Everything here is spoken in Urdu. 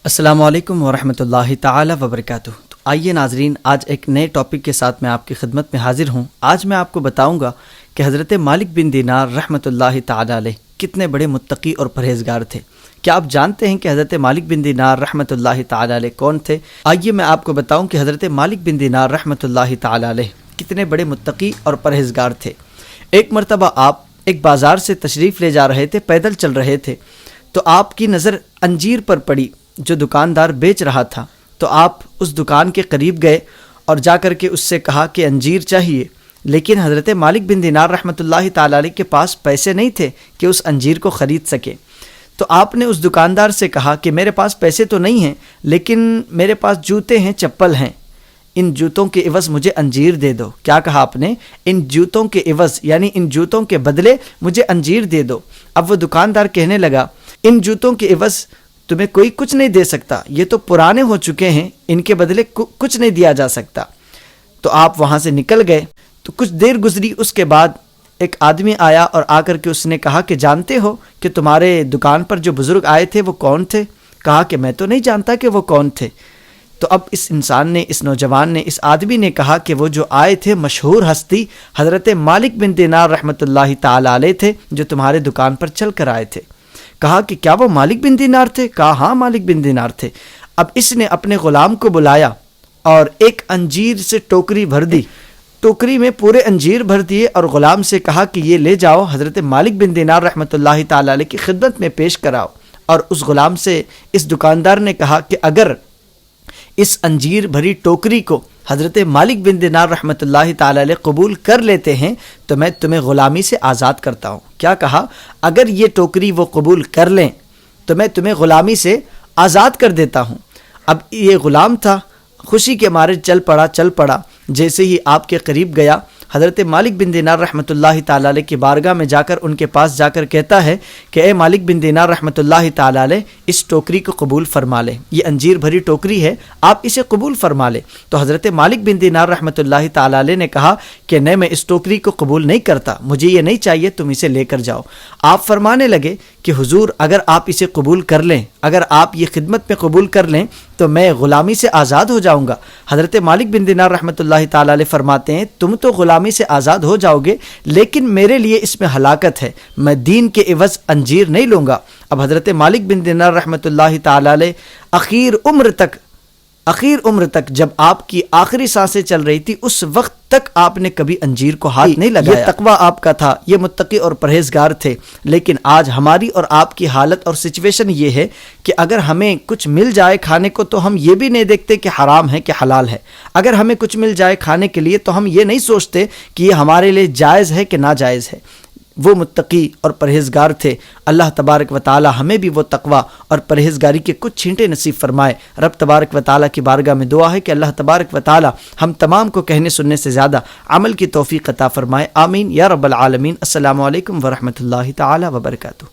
السلام علیکم ورحمۃ اللہ تعالی وبرکاتہ۔ تو آئیے ناظرین، آج ایک نئے ٹاپک کے ساتھ میں آپ کی خدمت میں حاضر ہوں۔ آج میں آپ کو بتاؤں گا کہ حضرت مالک بن دینار رحمۃ اللہ تعالی علیہ کتنے بڑے متقی اور پرہیزگار تھے۔ کیا آپ جانتے ہیں کہ حضرت مالک بن دینار رحمۃ اللہ تعالی علیہ کون تھے؟ آئیے میں آپ کو بتاؤں کہ حضرت مالک بن دینار رحمۃ اللہ تعالی علیہ کتنے بڑے متقی اور پرہیزگار تھے۔ ایک مرتبہ آپ ایک بازار سے تشریف لے جا رہے تھے، پیدل چل رہے تھے، تو آپ کی نظر انجیر پر پڑی جو دکاندار بیچ رہا تھا۔ تو آپ اس دکان کے قریب گئے اور جا کر کے اس سے کہا کہ انجیر چاہیے، لیکن حضرت مالک بن دینار رحمۃ اللہ تعالی علیہ کے پاس پیسے نہیں تھے کہ اس انجیر کو خرید سکے۔ تو آپ نے اس دکاندار سے کہا کہ میرے پاس پیسے تو نہیں ہیں، لیکن میرے پاس جوتے ہیں، چپل ہیں، ان جوتوں کے عوض مجھے انجیر دے دو۔ کیا کہا آپ نے؟ ان جوتوں کے عوض، یعنی ان جوتوں کے بدلے مجھے انجیر دے دو۔ اب وہ دکاندار کہنے لگا، ان جوتوں کے عوض تمہیں کوئی کچھ نہیں دے سکتا، یہ تو پرانے ہو چکے ہیں، ان کے بدلے کچھ نہیں دیا جا سکتا۔ تو آپ وہاں سے نکل گئے۔ تو کچھ دیر گزری، اس کے بعد ایک آدمی آیا اور آ کر کے اس نے کہا کہ جانتے ہو کہ تمہارے دکان پر جو بزرگ آئے تھے وہ کون تھے؟ کہا کہ میں تو نہیں جانتا کہ وہ کون تھے۔ تو اب اس انسان نے، اس نوجوان نے، اس آدمی نے کہا کہ وہ جو آئے تھے مشہور ہستی حضرت مالک بن دینار رحمۃ اللہ تعالی علیہ تھے، جو تمہارے دکان پر چل کر آئے تھے۔ کہا کہ کیا وہ مالک بن دینار تھے؟ کہا ہاں مالک بن دینار تھے۔ اب اس نے اپنے غلام کو بلایا اور ایک انجیر سے ٹوکری بھر دی، ٹوکری میں پورے انجیر بھر دیے، اور غلام سے کہا کہ یہ لے جاؤ حضرت مالک بن دینار رحمۃ اللہ تعالی علیہ کی خدمت میں پیش کراؤ۔ اور اس غلام سے اس دکاندار نے کہا کہ اگر اس انجیر بھری ٹوکری کو حضرت مالک بن دینار رحمۃ اللہ تعالی علیہ قبول کر لیتے ہیں تو میں تمہیں غلامی سے آزاد کرتا ہوں۔ کیا کہا؟ اگر یہ ٹوکری وہ قبول کر لیں تو میں تمہیں غلامی سے آزاد کر دیتا ہوں۔ اب یہ غلام تھا، خوشی کے مارے چل پڑا۔ جیسے ہی آپ کے قریب گیا، حضرت مالک بن دینار رحمۃ اللہ تعالی علیہ کی بارگاہ میں جا کر ان کے پاس جا کر کہتا ہے کہ اے مالک بن دینار رحمۃ اللہ تعالی علیہ، اس ٹوکری کو قبول فرما لے، یہ انجیر بھری ٹوکری ہے، آپ اسے قبول فرما لے۔ تو حضرت مالک بن دینار رحمۃ اللہ تعالی علیہ نے کہا کہ نہیں، میں اس ٹوکری کو قبول نہیں کرتا، مجھے یہ نہیں چاہیے، تم اسے لے کر جاؤ۔ آپ فرمانے لگے کہ حضور، اگر آپ اسے قبول کر لیں، اگر آپ یہ خدمت میں قبول کر لیں تو میں غلامی سے آزاد ہو جاؤں گا۔ حضرت مالک بن دینار رحمۃ اللہ تعالی علیہ فرماتے ہیں تم تو غلامی سے آزاد ہو جاؤ گے، لیکن میرے لیے اس میں ہلاکت ہے، میں دین کے عوض انجیر نہیں لوں گا۔ اب حضرت مالک بن دینار رحمۃ اللہ تعالی علیہ آخر عمر تک جب آپ کی آخری سانسیں چل رہی تھی، اس وقت تک آپ نے کبھی انجیر کو ہاتھ نہیں لگایا۔ یہ تقویٰ آپ کا تھا، یہ متقی اور پرہیزگار تھے۔ لیکن آج ہماری اور آپ کی حالت اور سچویشن یہ ہے کہ اگر ہمیں کچھ مل جائے کھانے کو تو ہم یہ بھی نہیں دیکھتے کہ حرام ہے کہ حلال ہے۔ اگر ہمیں کچھ مل جائے کھانے کے لیے تو ہم یہ نہیں سوچتے کہ یہ ہمارے لیے جائز ہے کہ ناجائز ہے۔ وہ متقی اور پرہیزگار تھے۔ اللہ تبارک و تعالی ہمیں بھی وہ تقویٰ اور پرہیزگاری کے کچھ چھینٹے نصیب فرمائے۔ رب تبارک و تعالی کی بارگاہ میں دعا ہے کہ اللہ تبارک و تعالی ہم تمام کو کہنے سننے سے زیادہ عمل کی توفیق عطا فرمائے۔ آمین یا رب العالمین۔ السلام علیکم ورحمۃ اللہ تعالی وبرکاتہ۔